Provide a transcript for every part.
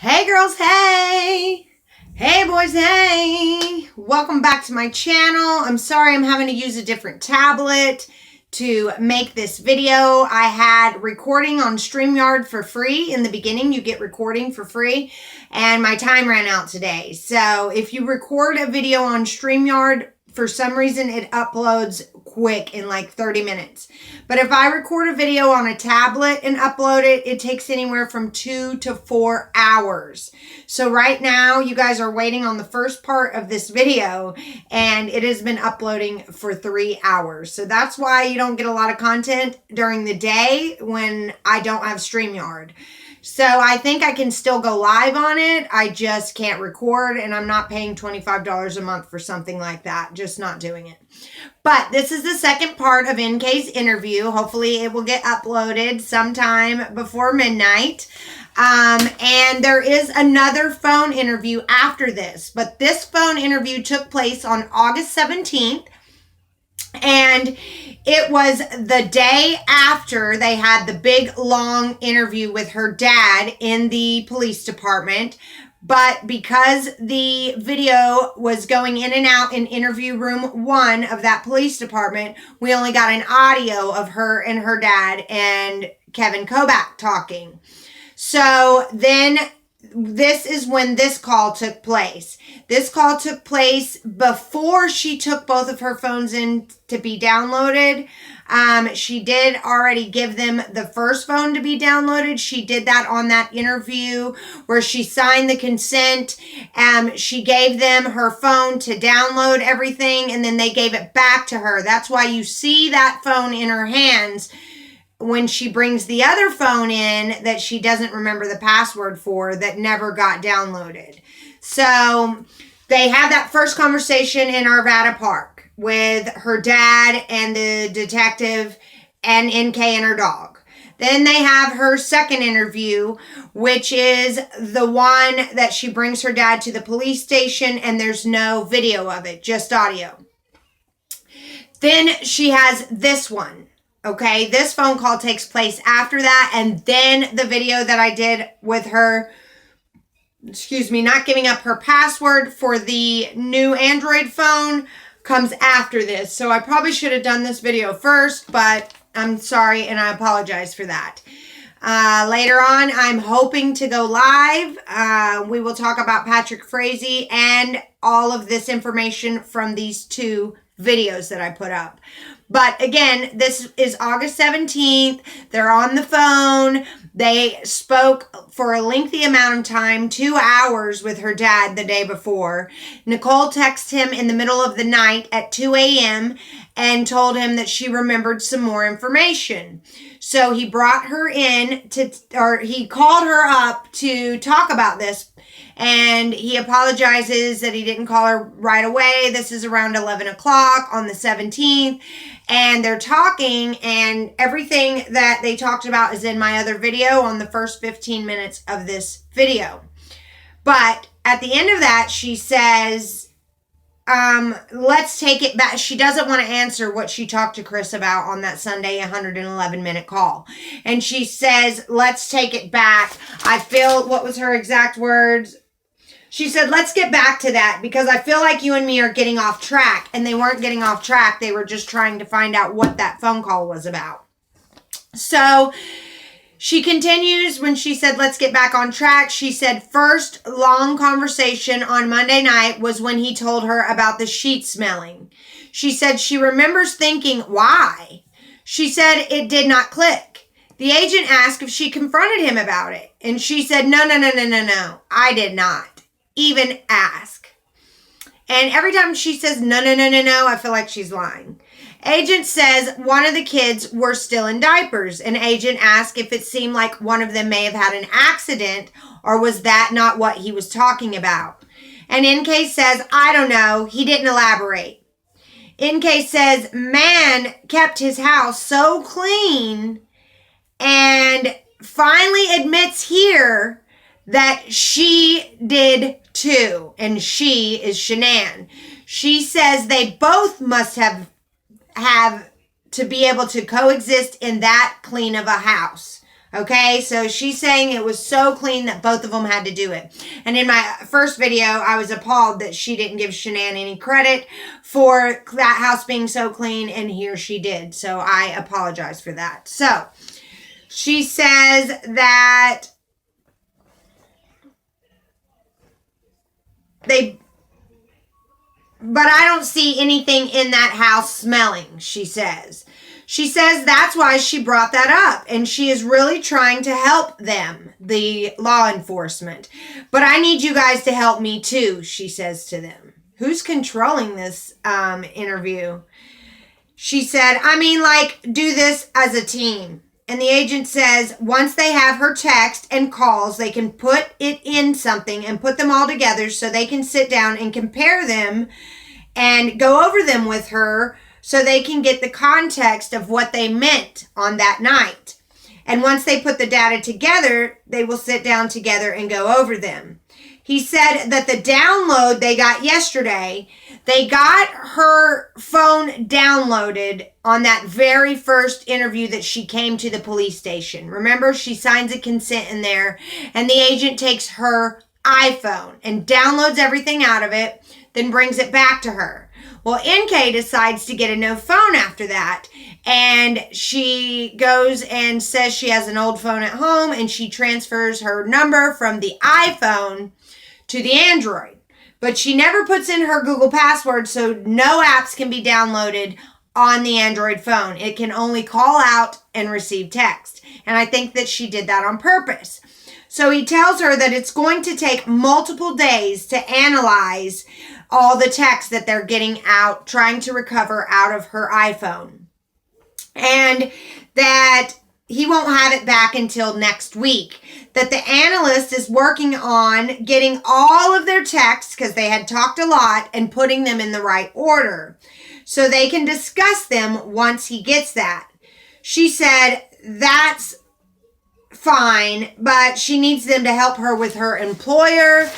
Hey girls, hey! Hey boys, hey! Welcome back to my channel. I'm sorry I'm having to use a different tablet to make this video. I had recording on StreamYard for free. In the beginning, you get recording for free, and my time ran out today. So if you record a video on StreamYard, for some reason it uploads quick in like 30 minutes. But if I record a video on a tablet and upload it, it takes anywhere from 2 to 4 hours. So right now you guys are waiting on the first part of this video, and it has been uploading for 3 hours. So that's why you don't get a lot of content during the day when I don't have StreamYard. So I think I can still go live on it. I just can't record, and I'm not paying $25 a month for something like that. Just not doing it. But this is the second part of NK's interview. Hopefully it will get uploaded sometime before midnight. And there is another phone interview after this. But this phone interview took place on August 17th. And it was the day after they had the big, long interview with her dad in the police department. But because the video was going in and out in interview room 1 of that police department, we only got an audio of her and her dad and Kevin Kobach talking. So then this is when this call took place. This call took place before she took both of her phones in to be downloaded. She did already give them the first phone to be downloaded. She did that on that interview where she signed the consent. She gave them her phone to download everything, and then they gave it back to her. That's why you see that phone in her hands when she brings the other phone in that she doesn't remember the password for, that never got downloaded. So they had that first conversation in Arvada Park with her dad and the detective and NK and her dog. Then they have her second interview, which is the one that she brings her dad to the police station, and there's no video of it, just audio. Then she has this one. Okay, this phone call takes place after that, and then the video that I did with her, not giving up her password for the new Android phone comes after this. So I probably should have done this video first, but I'm sorry and I apologize for that. Later on, I'm hoping to go live. We will talk about Patrick Frazee and all of this information from these 2 videos that I put up. But again, this is August 17th. They're on the phone. They spoke for a lengthy amount of time, 2 hours with her dad the day before. Nichol texted him in the middle of the night at 2 a.m. and told him that she remembered some more information. So he brought her in he called her up to talk about this. And he apologizes that he didn't call her right away. This is around 11 o'clock on the 17th. And they're talking, and everything that they talked about is in my other video on the first 15 minutes of this video. But at the end of that, she says, let's take it back. She doesn't want to answer what she talked to Chris about on that Sunday 111-minute call. And she says, let's take it back. I feel, what was her exact words? She said, let's get back to that because I feel like you and me are getting off track. And they weren't getting off track. They were just trying to find out what that phone call was about. So she continues when she said, let's get back on track. She said, first long conversation on Monday night was when he told her about the sheet smelling. She said she remembers thinking, why? She said it did not click. The agent asked if she confronted him about it. And she said, no, I did not even ask. And every time she says, no, I feel like she's lying. Agent says one of the kids were still in diapers. And agent asked if it seemed like one of them may have had an accident, or was that not what he was talking about? And NK says, I don't know. He didn't elaborate. NK says, man kept his house so clean, and finally admits here that she did too. And she is Shanann. She says they both must have to be able to coexist in that clean of a house. Okay, so she's saying it was so clean that both of them had to do it. And in my first video, I was appalled that she didn't give Shanann any credit for that house being so clean, and here she did. So I apologize for that. So she says that but I don't see anything in that house smelling, she says. She says that's why she brought that up, and she is really trying to help them, the law enforcement. But I need you guys to help me too, she says to them. Who's controlling this interview? She said, I mean, like, do this as a team. And the agent says once they have her text and calls, they can put it in something and put them all together so they can sit down and compare them and go over them with her so they can get the context of what they meant on that night. And once they put the data together, they will sit down together and go over them. He said that the download they got yesterday, they got her phone downloaded on that very first interview that she came to the police station. Remember, she signs a consent in there, and the agent takes her iPhone and downloads everything out of it, then brings it back to her. Well, NK decides to get a no phone after that, and she goes and says she has an old phone at home, and she transfers her number from the iPhone to the Android. But she never puts in her Google password, so no apps can be downloaded on the Android phone. It can only call out and receive text. And I think that she did that on purpose. So he tells her that it's going to take multiple days to analyze all the text that they're getting out, trying to recover out of her iPhone. And that he won't have it back until next week. That the analyst is working on getting all of their texts, because they had talked a lot, and putting them in the right order so they can discuss them once he gets that. She said that's fine, but she needs them to help her with her employer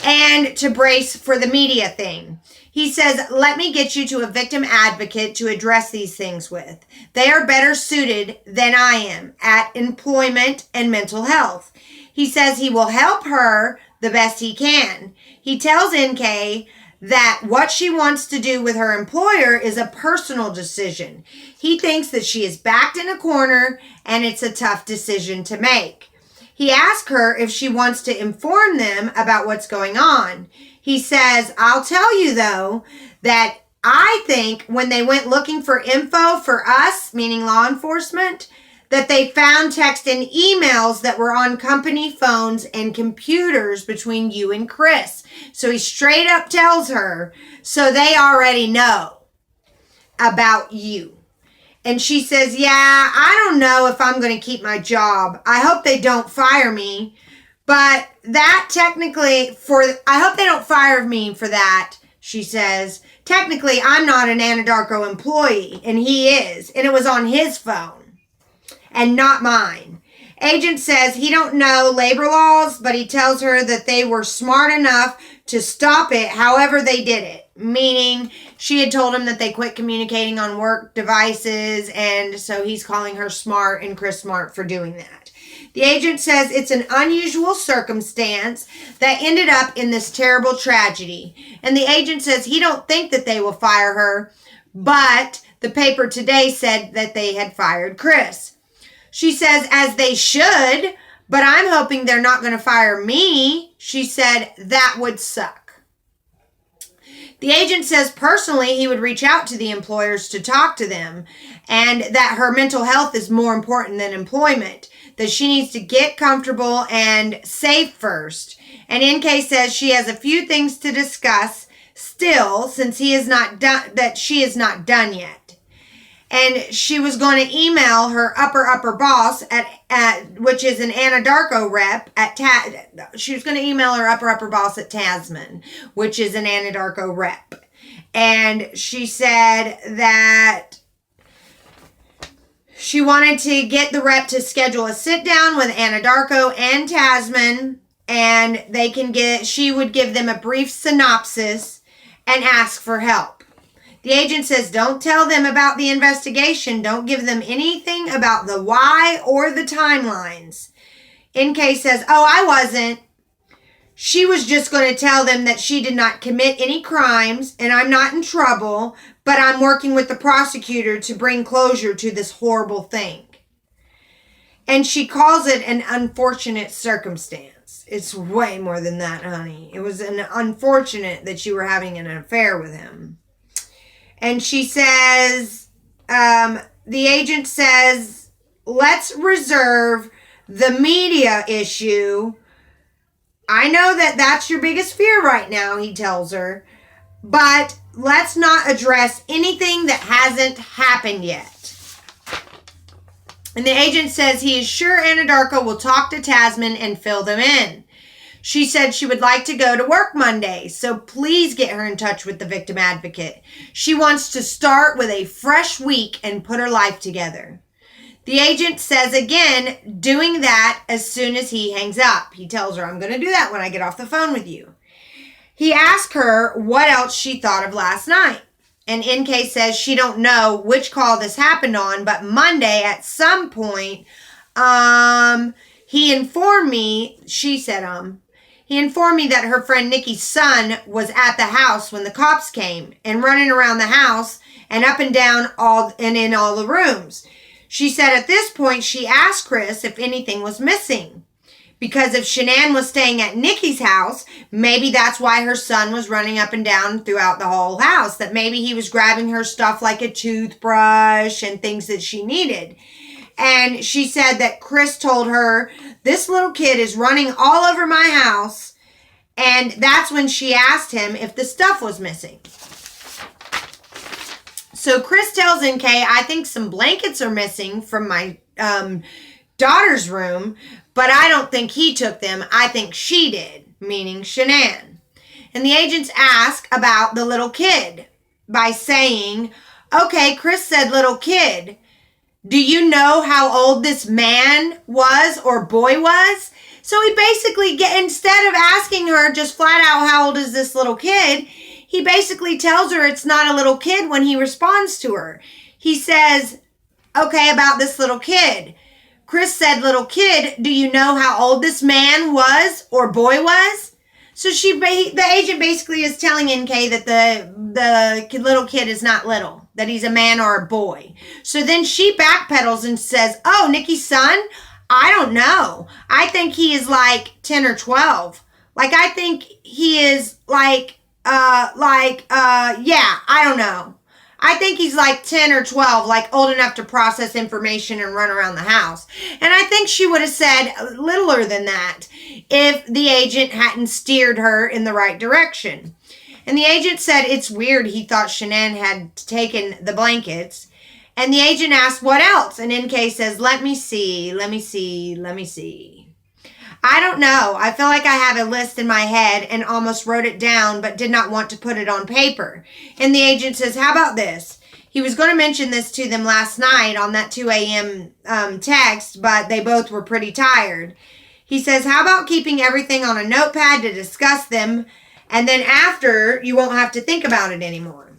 and to brace for the media thing. He says, let me get you to a victim advocate to address these things with. They are better suited than I am at employment and mental health. He says he will help her the best he can. He tells NK that what she wants to do with her employer is a personal decision. He thinks that she is backed in a corner and it's a tough decision to make. He asks her if she wants to inform them about what's going on. He says, I'll tell you though, that I think when they went looking for info for us, meaning law enforcement, that they found text and emails that were on company phones and computers between you and Chris. So he straight up tells her, so they already know about you. And she says, yeah, I don't know if I'm going to keep my job. I hope they don't fire me. But that technically, I hope they don't fire me for that, she says. Technically, I'm not an Anadarko employee, and he is. And it was on his phone, and not mine. Agent says he don't know labor laws, but he tells her that they were smart enough to stop it however they did it. Meaning, she had told him that they quit communicating on work devices, and so he's calling her smart and Chris smart for doing that. The agent says it's an unusual circumstance that ended up in this terrible tragedy. And the agent says he don't think that they will fire her, but the paper today said that they had fired Chris. She says, as they should, but I'm hoping they're not going to fire me. She said, that would suck. The agent says personally he would reach out to the employers to talk to them, and that her mental health is more important than employment, that she needs to get comfortable and safe first. And NK says she has a few things to discuss still, since he is not done, that she is not done yet. And she was going to email her upper boss at which is an Anadarko rep at she was going to email her upper boss at Tasman, which is an Anadarko rep. And she said that she wanted to get the rep to schedule a sit down with Anadarko and Tasman, and she would give them a brief synopsis and ask for help. The agent says, don't tell them about the investigation. Don't give them anything about the why or the timelines. NK says, oh, I wasn't. She was just going to tell them that she did not commit any crimes and I'm not in trouble, but I'm working with the prosecutor to bring closure to this horrible thing. And she calls it an unfortunate circumstance. It's way more than that, honey. It was an unfortunate that you were having an affair with him. And she says, the agent says, let's reserve the media issue. I know that that's your biggest fear right now, he tells her, but let's not address anything that hasn't happened yet. And the agent says he is sure Anadarko will talk to Tasman and fill them in. She said she would like to go to work Monday, so please get her in touch with the victim advocate. She wants to start with a fresh week and put her life together. The agent says again, doing that as soon as he hangs up. He tells her, I'm going to do that when I get off the phone with you. He asks her what else she thought of last night. And NK says she don't know which call this happened on, but Monday at some point, he informed me, she said, he informed me that her friend Nikki's son was at the house when the cops came and running around the house and up and down in all the rooms. She said at this point, she asked Chris if anything was missing. Because if Shanann was staying at Nikki's house, maybe that's why her son was running up and down throughout the whole house. That maybe he was grabbing her stuff like a toothbrush and things that she needed. And she said that Chris told her, this little kid is running all over my house. And that's when she asked him if the stuff was missing. So Chris tells NK, I think some blankets are missing from my daughter's room, but I don't think he took them. I think she did, meaning Shanann. And the agents ask about the little kid by saying, okay, Chris said little kid. Do you know how old this man was or boy was? So he basically, instead of asking her just flat out, how old is this little kid? He basically tells her it's not a little kid when he responds to her. He says, okay, about this little kid. Chris said, little kid, do you know how old this man was or boy was? So the agent basically is telling NK that the little kid is not little, that he's a man or a boy. So then she backpedals and says, oh, Nikki's son? I don't know. I think he is like 10 or 12. Like, I think he is yeah, I don't know. I think he's like 10 or 12, like old enough to process information and run around the house. And I think she would have said littler than that if the agent hadn't steered her in the right direction. And the agent said it's weird he thought Shanann had taken the blankets. And the agent asked what else? And NK says, let me see. I don't know. I feel like I have a list in my head and almost wrote it down, but did not want to put it on paper. And the agent says, how about this? He was going to mention this to them last night on that 2 a.m. Text, but they both were pretty tired. He says, how about keeping everything on a notepad to discuss them, and then after, you won't have to think about it anymore.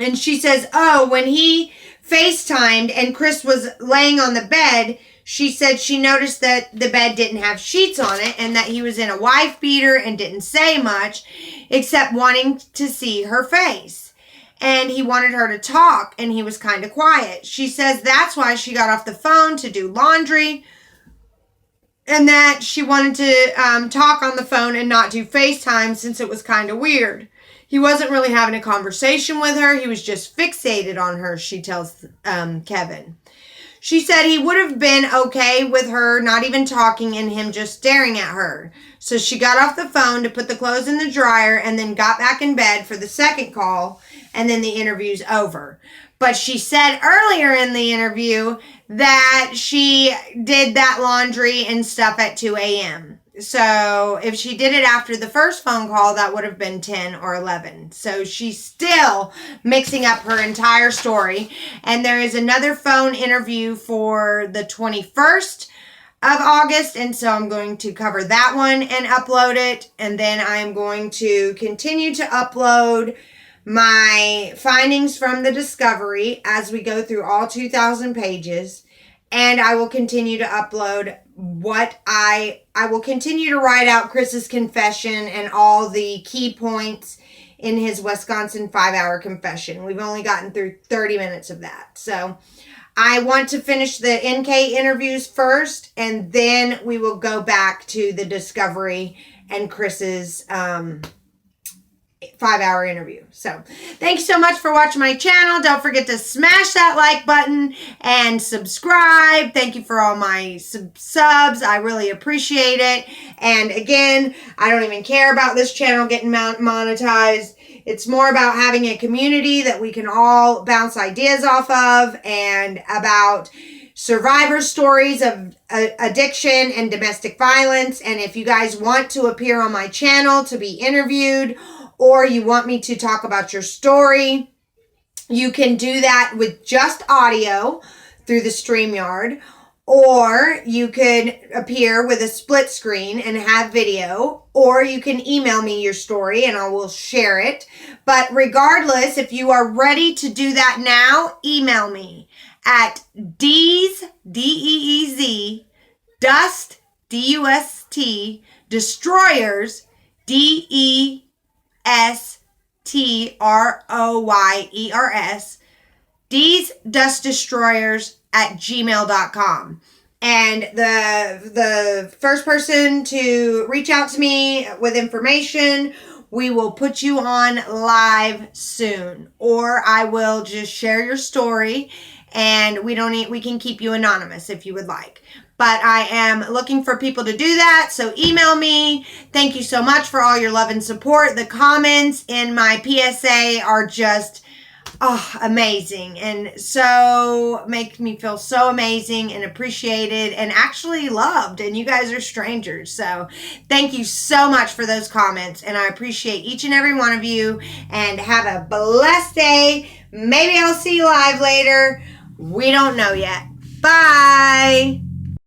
And she says, oh, when he FaceTimed and Chris was laying on the bed, she said she noticed that the bed didn't have sheets on it and that he was in a wife beater and didn't say much except wanting to see her face. And he wanted her to talk and he was kind of quiet. She says that's why she got off the phone to do laundry and that she wanted to talk on the phone and not do FaceTime since it was kind of weird. He wasn't really having a conversation with her. He was just fixated on her, she tells Kevin. She said he would have been okay with her not even talking and him just staring at her. So she got off the phone to put the clothes in the dryer and then got back in bed for the second call, and then the interview's over. But she said earlier in the interview that she did that laundry and stuff at 2 a.m. So if she did it after the first phone call, that would have been 10 or 11. So she's still mixing up her entire story. And there is another phone interview for the 21st of August. And so I'm going to cover that one and upload it. And then I'm going to continue to upload my findings from the discovery as we go through all 2,000 pages. And I will continue to upload what I will continue to write out Chris's confession and all the key points in his Wisconsin 5-hour confession. We've only gotten through 30 minutes of that. So I want to finish the NK interviews first, and then we will go back to the discovery and Chris's 5-hour interview. So thanks so much for watching my channel. Don't forget to smash that like button and subscribe. Thank you for all my subs. I really appreciate it. And again, I don't even care about this channel getting monetized. It's more about having a community that we can all bounce ideas off of, and about survivor stories of addiction and domestic violence. And if you guys want to appear on my channel to be interviewed, or you want me to talk about your story, you can do that with just audio through the StreamYard, or you could appear with a split screen and have video, or you can email me your story and I will share it. But regardless, if you are ready to do that now, email me at Deez, D-E-E-Z, Dust, D-U-S-T, Destroyers, D-E-S-T-R-O-Y-E-R-S, Deez Dust Destroyers at gmail.com. And the first person to reach out to me with information, we will put you on live soon. Or I will just share your story, and we can keep you anonymous if you would like. But I am looking for people to do that, so email me. Thank you so much for all your love and support. The comments in my PSA are just amazing, and so make me feel so amazing and appreciated and actually loved, and you guys are strangers. So thank you so much for those comments, and I appreciate each and every one of you, and have a blessed day. Maybe I'll see you live later. We don't know yet. Bye.